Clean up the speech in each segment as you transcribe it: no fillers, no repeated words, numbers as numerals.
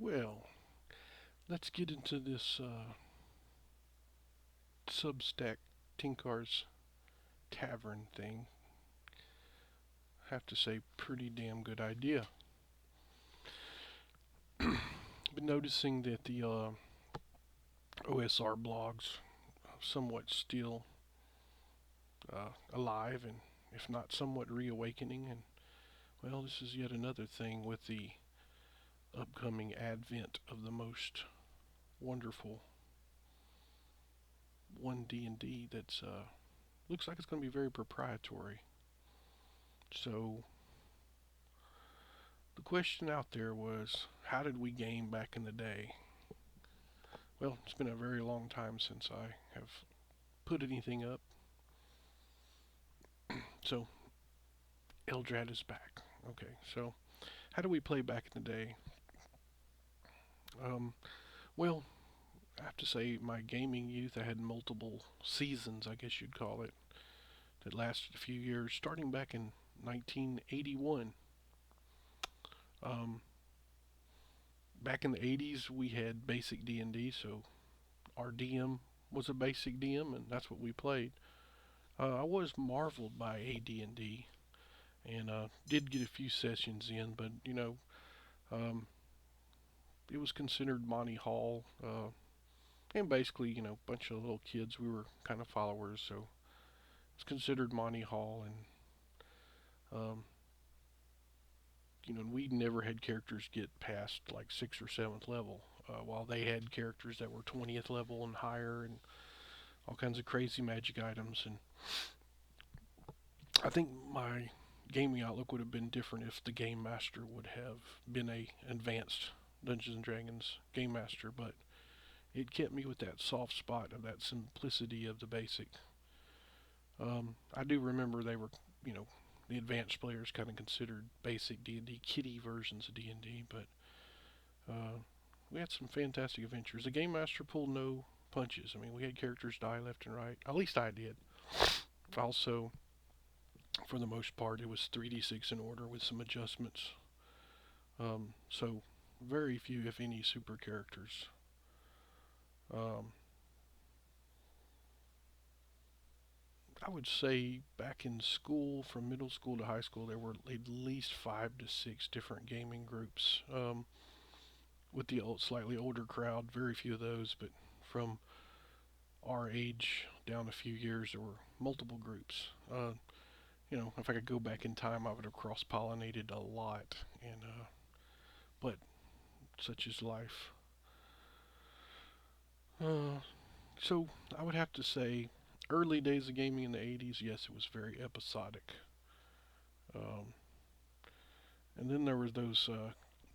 Well, let's get into this Substack Tinkar's Tavern thing. Have to say, pretty damn good idea. Been noticing that the OSR blogs somewhat still alive and, if not somewhat reawakening. And, well, this is yet another thing with the upcoming advent of the most wonderful 1D&D that's looks like it's going to be very proprietary. So the question out there was, how did we game back in the day? Well, it's been a very long time since I have put anything up. So Eldrad is back. Okay, so how do we play back in the day? Um, well, I have to say, my gaming youth, I had multiple seasons, I guess you'd call it, that lasted a few years, starting back in 1981. Um, Back in the 80s, we had basic D&D, so our DM was a basic DM, and that's what we played. I was marveled by AD&D, and did get a few sessions in, but um, it was considered Monty Hall, and basically, a bunch of little kids. We were kind of followers, so it's considered Monty Hall, and um, we never had characters get past like sixth or seventh level, while they had characters that were 20th level and higher, and all kinds of crazy magic items. And I think my gaming outlook would have been different if the game master would have been a advanced Dungeons and Dragons game master, but it kept me with that soft spot of that simplicity of the basic. I do remember they were, you know, the advanced players kind of considered basic D&D kiddie versions of D&D, but uh, we had some fantastic adventures. The game master pulled no punches. I mean, we had characters die left and right. At least I did. Also, for the most part, it was 3d6 in order with some adjustments. So, very few, if any, super characters. Um, I would say back in school, from middle school to high school, there were at least 5 to 6 different gaming groups. With the slightly older crowd, very few of those, but from our age down a few years, there were multiple groups. If I could go back in time, I would have cross pollinated a lot, and but such is life. Uh, so I would have to say, early days of gaming in the 80s, yes, it was very episodic. Um, and then there was those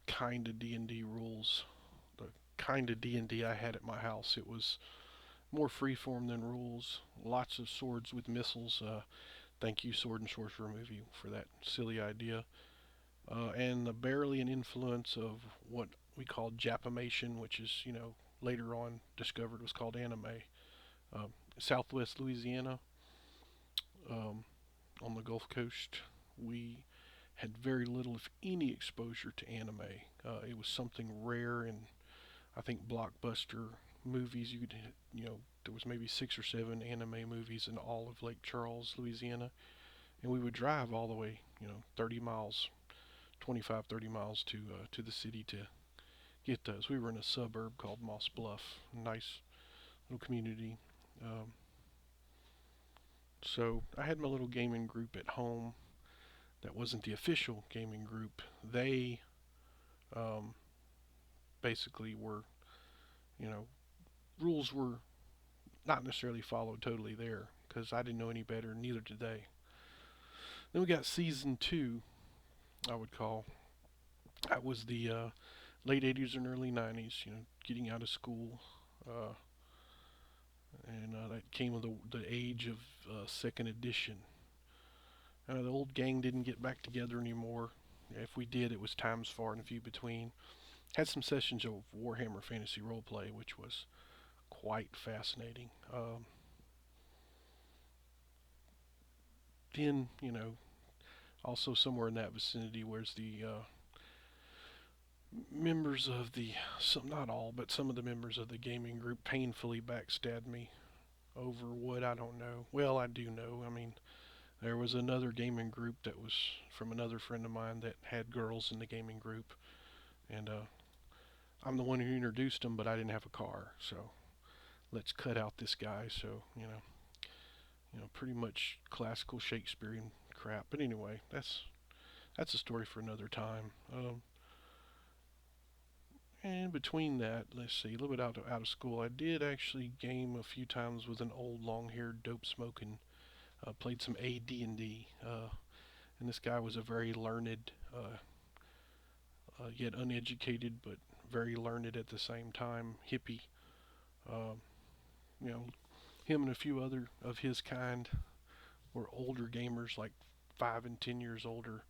kind of D&D rules. The kind of D&D I had at my house, it was more freeform than rules. Lots of swords with missiles. Thank you, Sword and Sorcerer movie, for that silly idea. And the barely an influence of what we called Japimation, which is, later on discovered was called anime. Uh, Southwest Louisiana, um, on the Gulf Coast, we had very little, if any, exposure to anime. It was something rare, and I think blockbuster movies. There was maybe 6 or 7 anime movies in all of Lake Charles, Louisiana, and we would drive all the way, 30 miles, 25, 30 miles to the city to get those. We were in a suburb called Moss Bluff, nice little community. Um, so I had my little gaming group at home. That wasn't the official gaming group. They um, basically were, you know, rules were not necessarily followed totally there because I didn't know any better, neither did they. Then we got season two, I would call. That was the late 80s and early 90s, getting out of school. Uh, and that came with the age of second edition. The old gang didn't get back together anymore. If we did, it was times far and few between. Had some sessions of Warhammer Fantasy Roleplay, which was quite fascinating. Then, also somewhere in that vicinity, where's the members of the, some, not all, but some of the members of the gaming group painfully backstabbed me over what I don't know. Well, I do know. I mean, there was another gaming group that was from another friend of mine that had girls in the gaming group, and I'm the one who introduced them, but I didn't have a car, so let's cut out this guy. So pretty much classical Shakespearean crap. But anyway, that's a story for another time. And between that, let's see, a little bit out of school, I did actually game a few times with an old long-haired, dope-smoking. Played some AD&D, and this guy was a very learned, yet uneducated, but very learned at the same time hippie. Um, you know, him and a few other of his kind were older gamers, like 5 and 10 years older.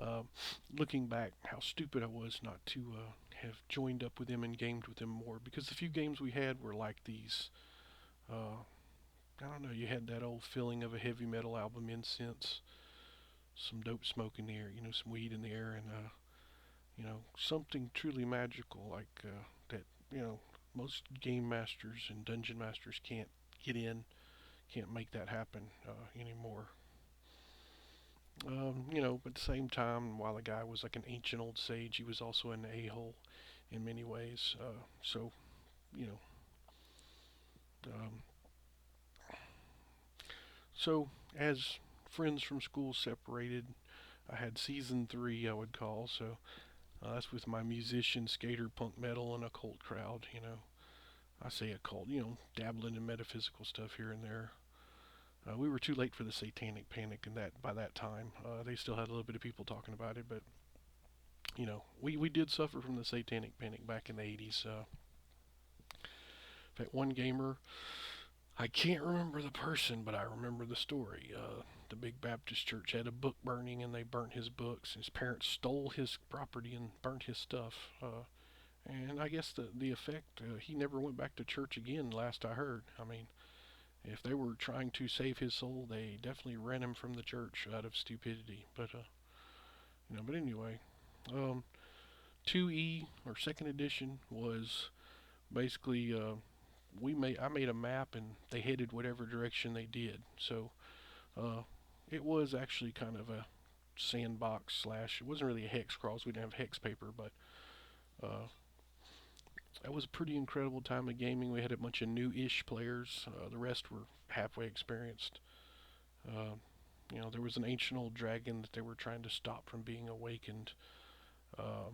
Um, Looking back, how stupid I was not to have joined up with him and gamed with him more. Because the few games we had were like these. I don't know. You had that old feeling of a heavy metal album, Incense, some dope smoke in the air, some weed in the air, and something truly magical like that. Most game masters and dungeon masters can't get in, can't make that happen anymore. But at the same time, while the guy was like an ancient old sage, he was also an a-hole in many ways. So, you know, um, so as friends from school separated, I had season three, I would call. So that's with my musician, skater, punk metal, and occult crowd. I say occult, dabbling in metaphysical stuff here and there. We were too late for the Satanic Panic, and that by that time they still had a little bit of people talking about it, but we did suffer from the Satanic Panic back in the 80s. In fact, one gamer, I can't remember the person, but I remember the story. The big Baptist church had a book burning, and they burnt his books. His parents stole his property and burnt his stuff. And I guess the effect, he never went back to church again, last I heard. I mean, if they were trying to save his soul, they definitely ran him from the church out of stupidity. But anyway, um, 2E or second edition was basically I made a map and they headed whatever direction they did. So uh, it was actually kind of a sandbox slash. It wasn't really a hex crawls. We didn't have hex paper, but uh, that was a pretty incredible time of gaming. We had a bunch of new-ish players. The rest were halfway experienced. Uh, there was an ancient old dragon that they were trying to stop from being awakened. Uh,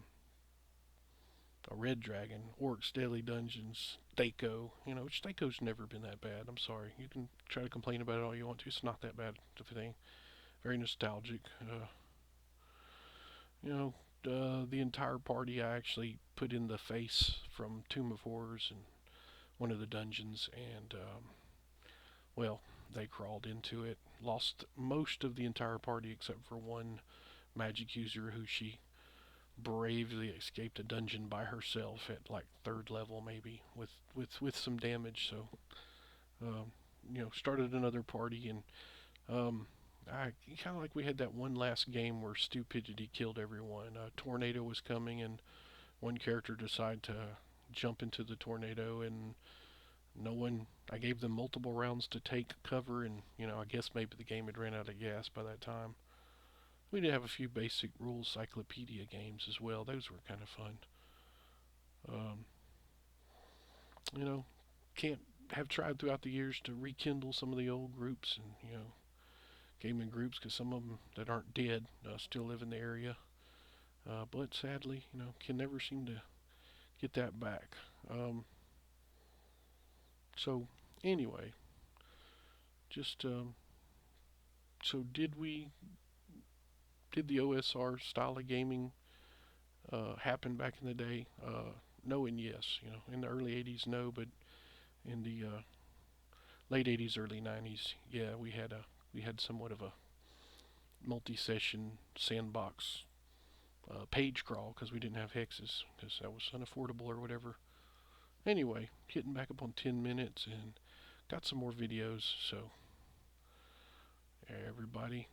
a red dragon, Orcs Daily Dungeons, Thaco. Which Thaco's never been that bad. I'm sorry. You can try to complain about it all you want to. It's not that bad of a thing. Very nostalgic. You know, the entire party I actually put in the face from Tomb of Horrors and one of the dungeons, and well, they crawled into it. Lost most of the entire party except for one magic user who she bravely escaped a dungeon by herself at like third level maybe with some damage. So um, started another party, and um, I kind of like we had that one last game where stupidity killed everyone. A tornado was coming, and one character decided to jump into the tornado, and no one. I gave them multiple rounds to take cover, and I guess maybe the game had ran out of gas by that time. We did have a few basic rules cyclopedia games as well. Those were kind of fun. Um, you know, can't have tried throughout the years to rekindle some of the old groups and gaming groups because some of them that aren't dead still live in the area. But sadly, can never seem to get that back. So anyway, just so did the OSR style of gaming happen back in the day? No and yes. In the early '80s, no, but in the late '80s, early '90s, yeah, we had somewhat of a multi-session sandbox page crawl because we didn't have hexes because that was unaffordable or whatever. Anyway, hitting back up on 10 minutes and got some more videos. So everybody,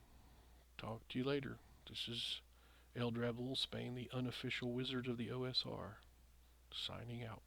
talk to you later. This is Eldrad Wolfsbane, the unofficial wizard of the OSR, signing out.